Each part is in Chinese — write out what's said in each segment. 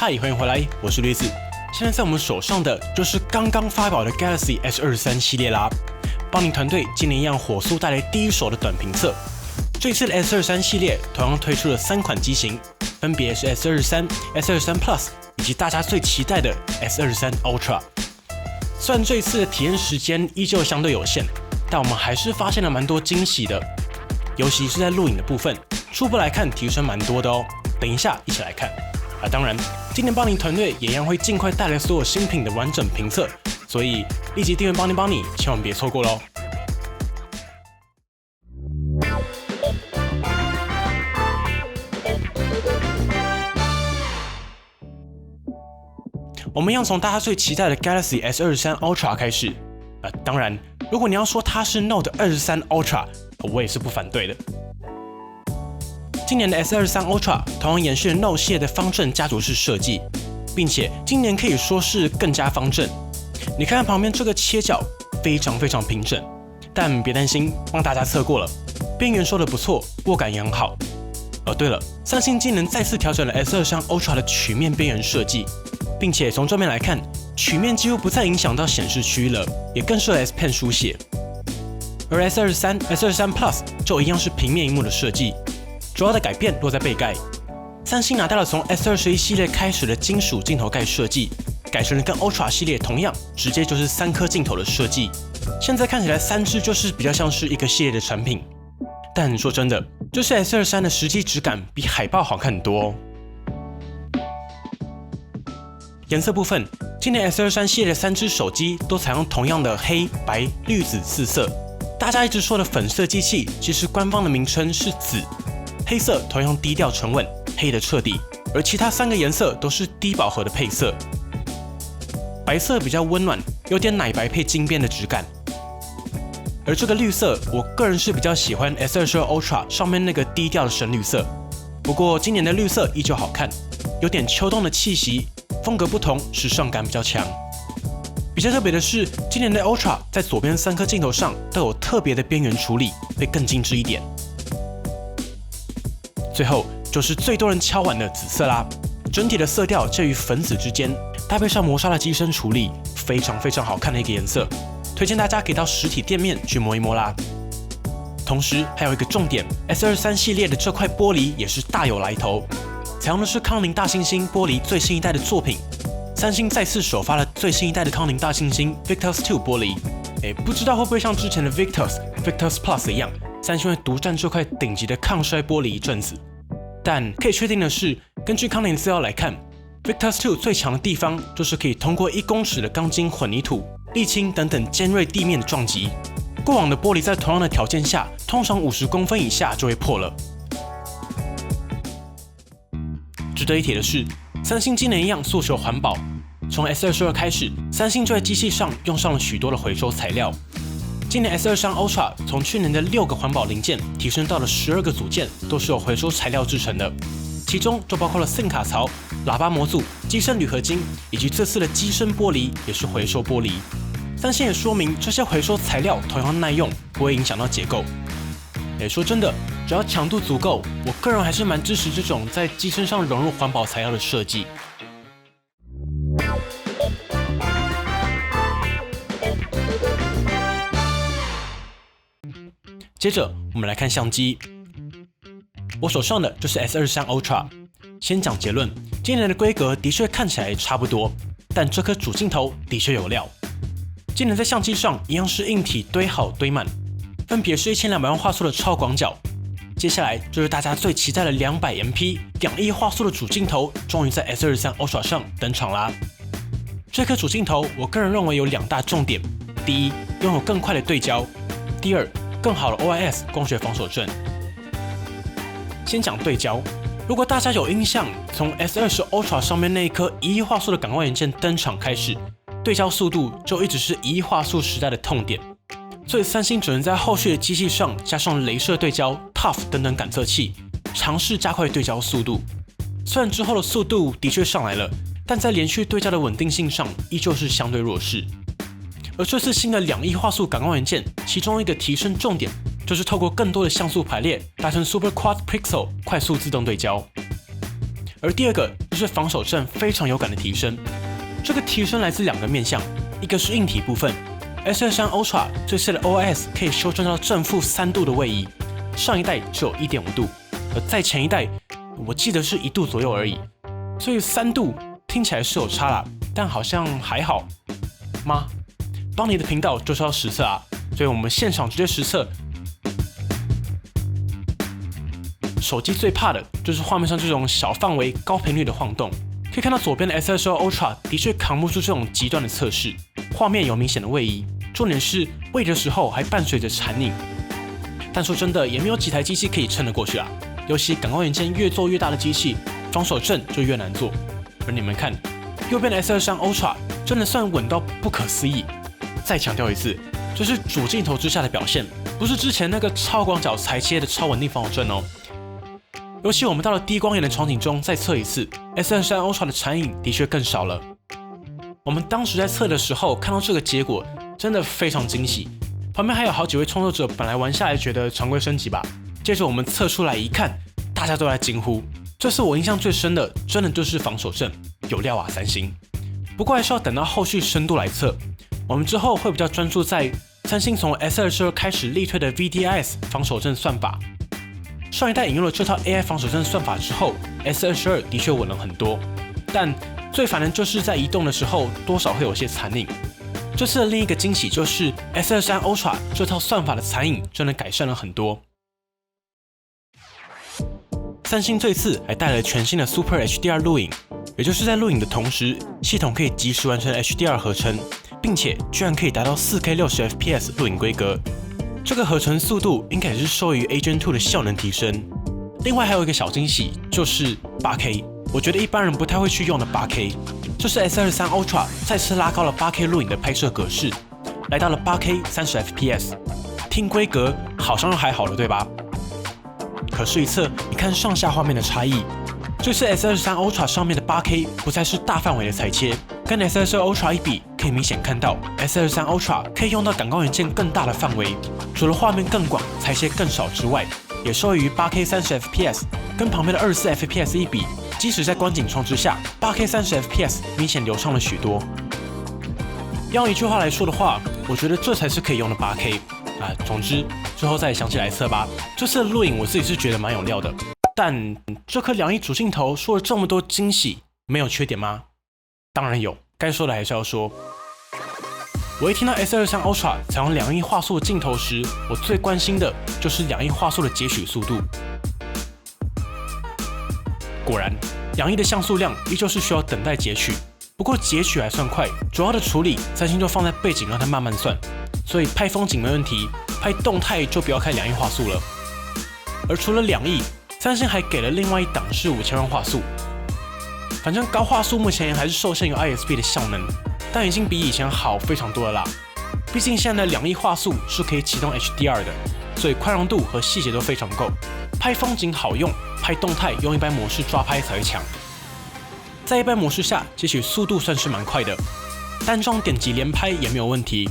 嗨，欢迎回来，我是绿子。现在在我们手上的就是刚刚发表的 Galaxy S23 系列啦。邦尼团队今年一样火速带来第一手的短评测。这次的 S23 系列同样推出了3款机型，分别是 S23、S23 Plus 以及大家最期待的 S23 Ultra。虽然这一次的体验时间依旧相对有限，但我们还是发现了蛮多惊喜的，尤其是在录影的部分，初步来看提升蛮多的哦。等一下一起来看。当然，今年邦尼团队也一样会尽快带来所有新品的完整评测，所以立即订阅邦尼，千万别错过喽！我们一样从大家最期待的 Galaxy S23 Ultra 开始。当然，如果你要说它是 Note 23 Ultra， 我也是不反对的。今年的 S23 Ultra 同样延续了 Note 系列的方正家族式设计，并且今年可以说是更加方正。你看看旁边这个切角，非常平整。但别担心，帮大家测过了，边缘收得不错，握感也很好。对了，三星今年再次调整了 S23 Ultra 的曲面边缘设计，并且从正面来看，曲面几乎不再影响到显示区了，也更适合 S Pen 书写。而 S23 Plus 就一样是平面萤幕的设计。主要的改变落在背盖，三星拿掉了从 S21 系列开始的金属镜头盖设计，改成了跟 Ultra 系列同样，直接就是3颗镜头的设计。现在看起来3支就是比较像是一个系列的产品，但说真的，这是 S23 的实际质感比海报好看很多哦。颜色部分，今年 S23 系列的3支手机都采用同样的黑白绿紫4色，大家一直说的粉色机器，其实官方的名称是紫。黑色同样低调沉稳，黑的彻底，而其他3个颜色都是低饱和的配色。白色比较温暖，有点奶白配金边的质感。而这个绿色，我个人是比较喜欢 S22 Ultra 上面那个低调的深绿色。不过今年的绿色依旧好看，有点秋冬的气息，风格不同，时尚感比较强。比较特别的是，今年的 Ultra 在左边3颗镜头上都有特别的边缘处理，会更精致一点。最后就是最多人敲碗的紫色啦，整体的色调介于粉紫之间，搭配上磨砂的机身处理，非常好看的一个颜色，推荐大家可以到实体店面去摸一摸啦。同时还有一个重点 ，S23 系列的这块玻璃也是大有来头，采用的是康宁大猩猩玻璃最新一代的作品，三星再次首发了最新一代的康宁大猩猩 Victus 2玻璃，不知道会不会像之前的 Victus Plus 一样，三星会独占这块顶级的抗摔玻璃一阵子。但可以确定的是，根据康宁资料来看 ，Victus 2最强的地方就是可以通过1公尺的钢筋混凝土、沥青等等尖锐地面的撞击。过往的玻璃在同样的条件下，通常50公分以下就会破了。值得一提的是，三星今年一样诉求环保，从 S22 开始，三星就在机器上用上了许多的回收材料。今年 S23 Ultra 从去年的6个环保零件提升到了12个组件，都是由回收材料制成的，其中就包括了 SIM 卡槽、喇叭模组、机身铝合金，以及这次的机身玻璃也是回收玻璃。三星也说明这些回收材料同样耐用，不会影响到结构。说真的，只要强度足够，我个人还是蛮支持这种在机身上融入环保材料的设计。接着我们来看相机，我手上的就是 S23 Ultra。先讲结论，今年的规格的确看起来差不多，但这颗主镜头的确有料。今年在相机上一样是硬体堆好堆满，分别是1200万画素的超广角。接下来就是大家最期待的200MP 2亿画素的主镜头，终于在 S23 Ultra 上登场啦。这颗主镜头，我个人认为有2大重点：第一，拥有更快的对焦；第二，更好的 OIS 光学防手震。先讲对焦，如果大家有印象，从 S20 Ultra 上面那一颗1亿画素的感光元件登场开始，对焦速度就一直是1亿画素时代的痛点，所以三星只能在后续的机器上加上雷射对焦、TUF 等等感测器，尝试加快对焦速度。虽然之后的速度的确上来了，但在连续对焦的稳定性上依旧是相对弱势。而这次新的2亿画素感光元件，其中一个提升重点就是透过更多的像素排列，达成 Super Quad Pixel 快速自动对焦。而第二个就就是防守阵非常有感的提升。这个提升来自2个面向，一个是硬体部分 ，S23 Ultra 这次的 OIS 可以修正到正负3度的位移，上一代只有 1.5 度，而在前一代我记得是1度左右而已，所以3度听起来是有差啦，但好像还好吗？邦尼的频道就是要实测啊，所以我们现场直接实测。手机最怕的就是画面上这种小范围、高频率的晃动。可以看到左边的 S22 Ultra 的确扛不住这种极端的测试，画面有明显的位移，重点是位的时候还伴随着残影。但说真的，也没有几台机器可以撑得过去啊。尤其感光元件越做越大的机器，防守阵就越难做。而你们看，右边的 S23 Ultra 真的算稳到不可思议。再强调一次，这是主镜头之下的表现，不是之前那个超广角裁切的超稳定防守阵哦。尤其我们到了低光源的场景中再测一次 ，S23 Ultra 的残影的确更少了。我们当时在测的时候看到这个结果，真的非常惊喜。旁边还有好几位创作者本来玩下来觉得常规升级吧，接着我们测出来一看，大家都在惊呼。这次我印象最深的，真的就是防守阵，有料啊三星。不过还是要等到后续深度来测，我们之后会比较专注在三星从 S22 开始力推的 VDIS 防守阵算法。上一代引用了这套 AI 防守阵算法之后 ，S22 的确稳了很多，但最烦的就是在移动的时候多少会有些残影。这次的另一个惊喜就是 S23 Ultra 这套算法的残影真的改善了很多。三星这次还带来了全新的 Super HDR 录影，也就是在录影的同时，系统可以及时完成 HDR 合成，并且居然可以达到 4K 60fps 录影规格。这个合成速度应该也是受益于 A Gen 2的效能提升。另外还有一个小惊喜，就是 8K， 我觉得一般人不太会去用的 8K， 这是 S23 Ultra 再次拉高了 8K 录影的拍摄格式，来到了 8K 30fps， 听规格好像又还好了，对吧？可是一测，你看上下画面的差异，这次 S23 Ultra 上面的 8K 不再是大范围的裁切，跟 S22 Ultra 一比，可以明显看到 S23 Ultra 可以用到感光元件更大的范围，除了画面更广、裁切更少之外，也受益于 8K 30fps， 跟旁边的24fps 一比，即使在观景窗之下 ，8K 30fps 明显流畅了许多。要用一句话来说的话，我觉得这才是可以用的 8K。总之之后再详细来测吧。这次的录影我自己是觉得蛮有料的，但这颗2亿主镜头说了这么多惊喜，没有缺点吗？当然有，该说的还是要说。我一听到 S23 Ultra 采用2亿画素的镜头时，我最关心的就是2亿画素的截取速度。果然，2亿的像素量依旧是需要等待截取，不过截取还算快，主要的处理三星就放在背景让它慢慢算。所以拍风景没问题，拍动态就不要开2亿画素了。而除了2亿，三星还给了另外一档是5000万画素。反正高画素目前还是受限于 ISP 的效能，但已经比以前好非常多了啦。毕竟现在的2亿画素是可以启动 HDR 的，所以宽容度和细节都非常够。拍风景好用，拍动态用一般模式抓拍才会强。在一般模式下，截取速度算是蛮快的，单张点击连拍也没有问题。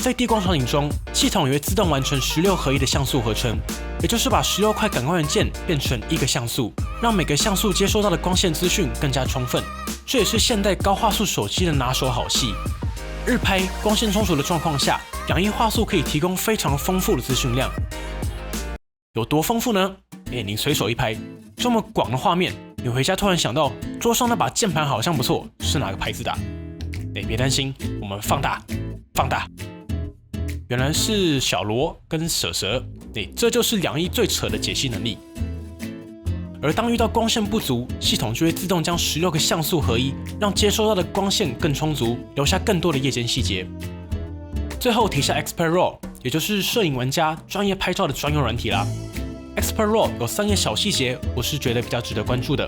在低光场景中，系统也会自动完成16合一的像素合成，也就是把16块感光元件变成1个像素，让每个像素接收到的光线资讯更加充分。这也是现代高画素手机的拿手好戏。日拍光线充足的状况下，2亿画素可以提供非常丰富的资讯量。有多丰富呢？你随手一拍，这么广的画面，你回家突然想到桌上那把键盘好像不错，是哪个牌子的？别担心，我们放大，放大。原来是小罗跟蛇蛇，这就是2亿最扯的解析能力。而当遇到光线不足，系统就会自动将16个像素合一，让接收到的光线更充足，留下更多的夜间细节。最后提下 Expert RAW， 也就是摄影玩家专业拍照的专用软体啦。Expert RAW 有3个小细节，我是觉得比较值得关注的。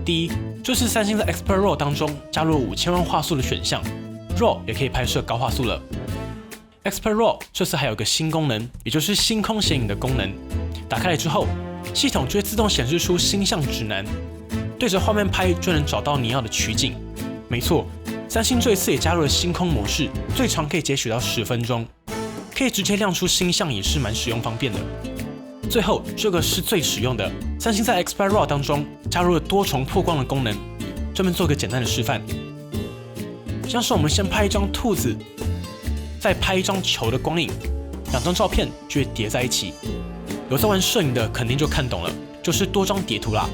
第一，就是三星在 Expert RAW 当中加入了5000万画素的选项 ，RAW 也可以拍摄高画素了。Expert RAW 这次还有个新功能，也就是星空显影的功能。打开来之后，系统就会自动显示出星象指南，对着画面拍就能找到你要的取景。没错，三星这一次也加入了星空模式，最长可以截取到10分钟，可以直接亮出星象，也是蛮使用方便的。最后，这个是最实用的。三星在 Xpert RAW 当中加入了多重曝光的功能，专门做个简单的示范。像是我们先拍一张兔子，再拍一张球的光影，2张照片就会叠在一起。有在玩摄影的肯定就看懂了，就是多张叠图啦，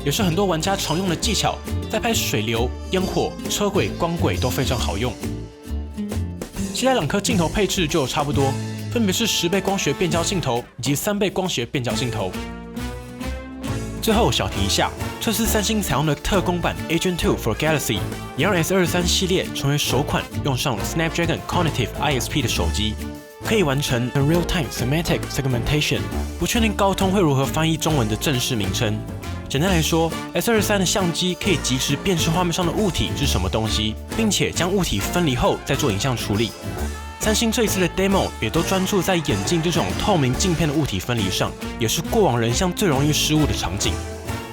也是很多玩家常用的技巧，在拍水流、烟火、车轨、光轨都非常好用。其他2颗镜头配置就差不多。分别是10倍光学变焦镜头以及3倍光学变焦镜头。最后小提一下，这次三星采用的特供版 Agent 2 for Galaxy， 也让 S23系列成为首款用上 Snapdragon Cognitive ISP 的手机，可以完成 Real-Time Semantic Segmentation。不确定高通会如何翻译中文的正式名称。简单来说 ，S23的相机可以及时辨识画面上的物体是什么东西，并且将物体分离后再做影像处理。三星这一次的 demo 也都专注在眼镜这种透明镜片的物体分离上，也是过往人像最容易失误的场景，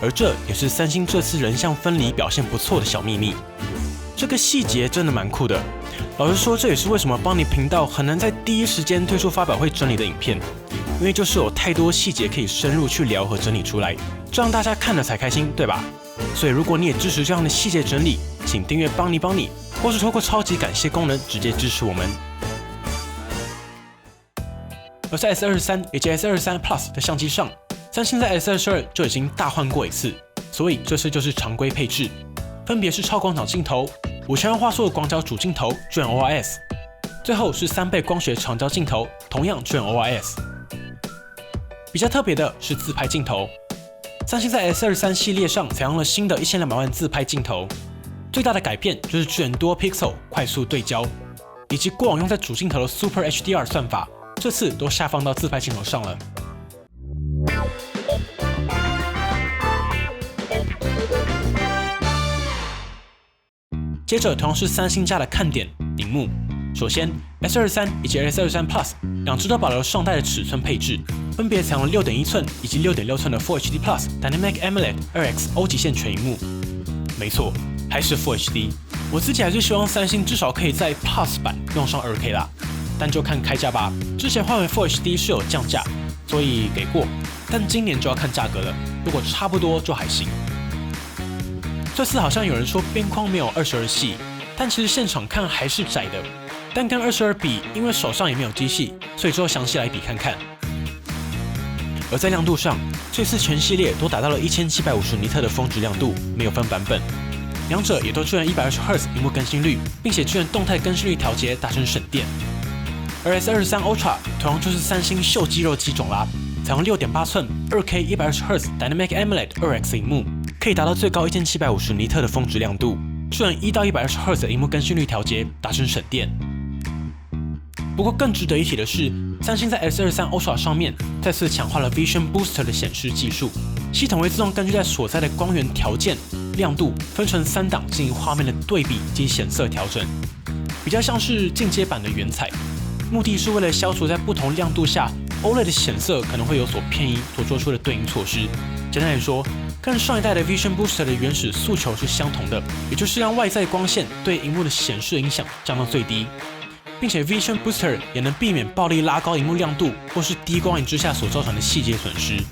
而这也是三星这次人像分离表现不错的小秘密。这个细节真的蛮酷的。老实说，这也是为什么邦尼频道很难在第一时间推出发表会整理的影片，因为就是有太多细节可以深入去聊和整理出来，这样大家看了才开心，对吧？所以如果你也支持这样的细节整理，请订阅邦尼，或是透过超级感谢功能直接支持我们。而在 S23 以及 S23 Plus 的相机上，三星在 S22 就已经大换过一次，所以这次就是常规配置，分别是超广角镜头、5000万画素的广角主镜头支援 OIS， 最后是3倍光学长焦镜头，同样支援 OIS。比较特别的是自拍镜头，三星在 S23 系列上采用了新的1200万自拍镜头，最大的改变就是支援 Dual Pixel 快速对焦，以及过往用在主镜头的 Super HDR 算法。这次都下放到自拍镜头上了。接着同样是三星家的看点，萤幕。首先 ，S23 以及 S23 Plus 两只都保留上代的尺寸配置，分别采用了6.1寸以及6.6寸的 Full HD Plus Dynamic AMOLED 2X 欧极限全萤幕。没错，还是 Full HD。我自己还是希望三星至少可以在 Plus 版用上 2K 啦。但就看开价吧。之前换为 Full HD 是有降价，所以给过。但今年就要看价格了，如果差不多就还行。这次好像有人说边框没有22系，但其实现场看还是窄的。但跟22比，因为手上也没有机器，所以之后详细来比看看。而在亮度上，这次全系列都达到了1750尼特的峰值亮度，没有分版本。两者也都支援120Hz 萤幕更新率，并且支援动态更新率调节，达成省电。而 S23 Ultra 同样就是三星秀肌肉机种啦，采用6.8寸 2K 120Hz Dynamic AMOLED 2X 萤幕，可以达到最高1750尼特的峰值亮度，支援1到120Hz 的萤幕更新率调节，达成省电。不过更值得一提的是，三星在 S23 Ultra 上面再次强化了 Vision Booster 的显示技术，系统会自动根据在所在的光源条件、亮度分成3档进行画面的对比及显色调整，比较像是进阶版的原彩。目的是为了消除在不同亮度下 OLED 的显色可能会有所偏移所做出的对应措施。简单来说，跟上一代的 Vision Booster 的原始诉求是相同的，也就是让外在光线对萤幕的显示影响降到最低，并且 Vision Booster 也能避免暴力拉高萤幕亮度或是低光影之下所造成的细节损失。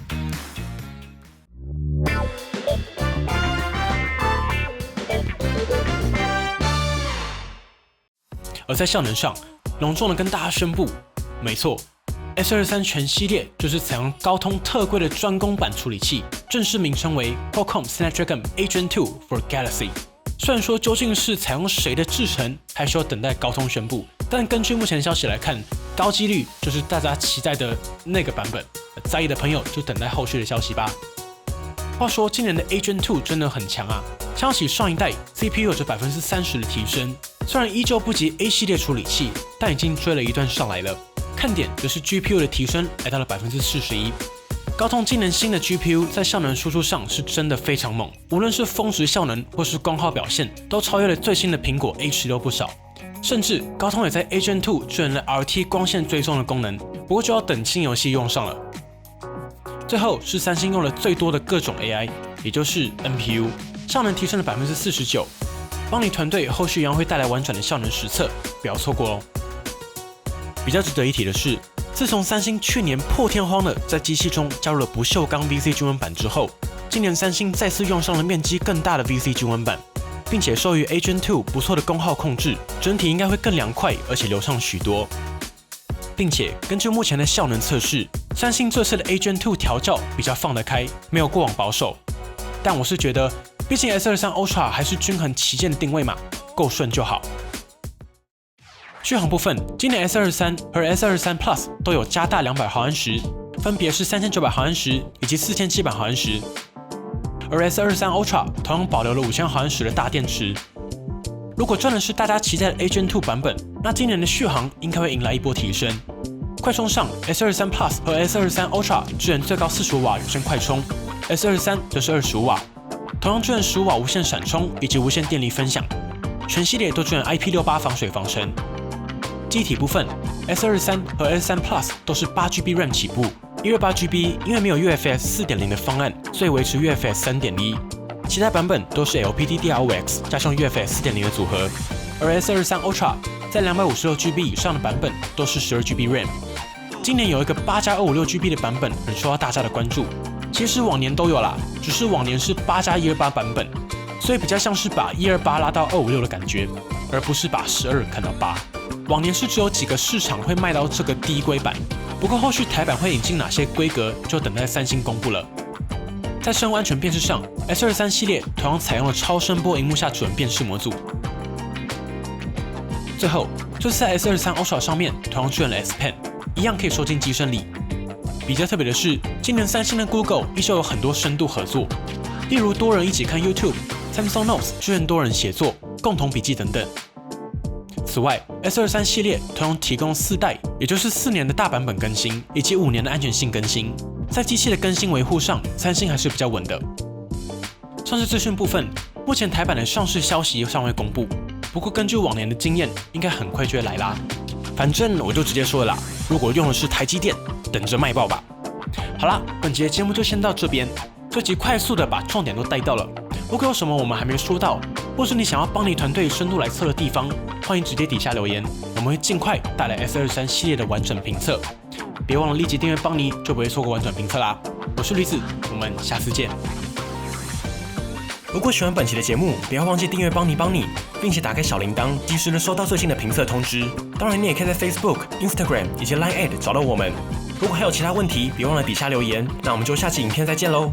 而在效能上，隆重的跟大家宣布，没错 ，S23 全系列就是采用高通特规的专供版处理器，正式名称为 Qualcomm Snapdragon Agent 2 for Galaxy。虽然说究竟是采用谁的制程，还需要等待高通宣布，但根据目前的消息来看，高几率就是大家期待的那个版本。在意的朋友就等待后续的消息吧。话说，今年的 Agent 2真的很强啊！相比上一代 ，CPU 有着30%的提升。虽然依旧不及 A 系列处理器，但已经追了一段上来了。看点则是 GPU 的提升来到了41%。高通今年新的 GPU 在效能输出上是真的非常猛，无论是峰值效能或是光耗表现，都超越了最新的苹果 A16不少。甚至高通也在 Agent 2支援了 RT 光线追踪的功能，不过就要等新游戏用上了。最后是三星用了最多的各种 AI， 也就是 NPU， 效能提升了49%。邦尼团队后续一样会带来完整的效能实测，不要错过哦。比较值得一提的是，自从三星去年破天荒的在机器中加入了不锈钢 VC 均温板之后，今年三星再次用上了面积更大的 VC 均温板，并且受益 Gen 2不错的功耗控制，整体应该会更凉快，而且流畅许多。并且根据目前的效能测试，三星这次的 Gen 2调教比较放得开，没有过往保守。但我是觉得，毕竟 S23 Ultra 还是均衡旗舰的定位嘛，够顺就好。续航部分，今年 S23和 S23 Plus 都有加大200毫安时，分别是3900毫安时以及4700毫安时。而 S23 Ultra 同样保留了5000毫安时的大电池。如果赚的是大家期待的 Gen 2版本，那今年的续航应该会迎来一波提升。快充上 ，S23 Plus 和 S23 Ultra 支援最高45瓦有线快充 ，S23 则是25瓦，同样支援15瓦无线闪充以及无线电力分享。全系列都支援 IP68 防水防尘。记忆体部分 ，S23 和 S3 Plus 都是8GB RAM 起步，128GB 因为没有 UFS 4.0 的方案，所以维持 UFS 3.1。其他版本都是 LPDDR5X 加上 UFS 4.0 的组合，而 S23 Ultra 在256GB 以上的版本都是12GB RAM。今年有一个8+256GB 的版本很受到大家的关注，其实往年都有啦，只是往年是8+128版本，所以比较像是把128拉到256的感觉，而不是把12砍到8。往年是只有几个市场会卖到这个低规版，不过后续台版会引进哪些规格，就等待三星公布了。在生物安全辨识上 ，S23 系列同样采用了超声波萤幕下指纹辨识模组。最后，这次在 S23 Ultra 上面同样支援了 S Pen， 一样可以收进机身里。比较特别的是，今年三星跟 Google 依旧有很多深度合作，例如多人一起看 YouTube、Samsung Notes 支援多人协作、共同笔记等等。此外 ，S23 系列同样提供4代，也就是4年的大版本更新，以及5年的安全性更新。在机器的更新维护上，三星还是比较稳的。上市资讯部分，目前台版的上市消息尚未公布，不过根据往年的经验，应该很快就会来啦。反正我就直接说了啦，如果用的是台积电，等着卖爆吧。好啦，本集的节目就先到这边，这集快速的把重点都带到了。如果有什么我们还没说到，或是你想要帮你团队深度来测的地方，欢迎直接底下留言，我们会尽快带来 S23 系列的完整评测。别忘了立即订阅邦尼，就不会错过完整评测啦。我是驴子，我们下次见。如果喜欢本期的节目，不要忘记订阅邦尼，并且打开小铃铛，及时的收到最新的评测通知。当然，你也可以在 Facebook、Instagram 以及 Line@ 找到我们。如果还有其他问题，别忘了底下留言。那我们就下期影片再见喽。